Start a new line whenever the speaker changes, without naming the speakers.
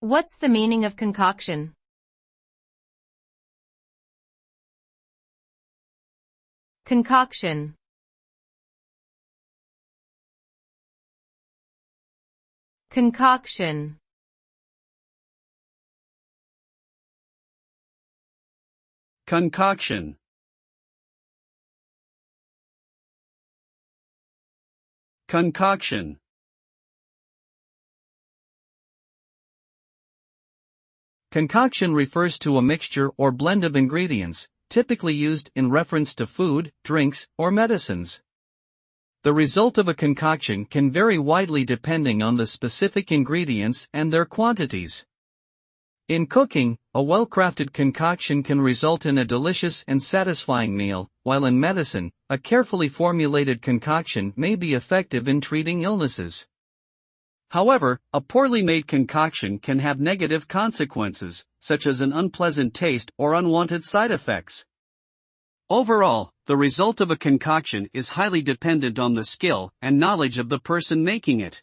What's the meaning of concoction? Concoction. Concoction.
Concoction. Concoction. Concoction refers to a mixture or blend of ingredients, typically used in reference to food, drinks, or medicines. The result of a concoction can vary widely depending on the specific ingredients and their quantities. In cooking, a well-crafted concoction can result in a delicious and satisfying meal, while in medicine, a carefully formulated concoction may be effective in treating illnesses. However, a poorly made concoction can have negative consequences, such as an unpleasant taste or unwanted side effects. Overall, the result of a concoction is highly dependent on the skill and knowledge of the person making it.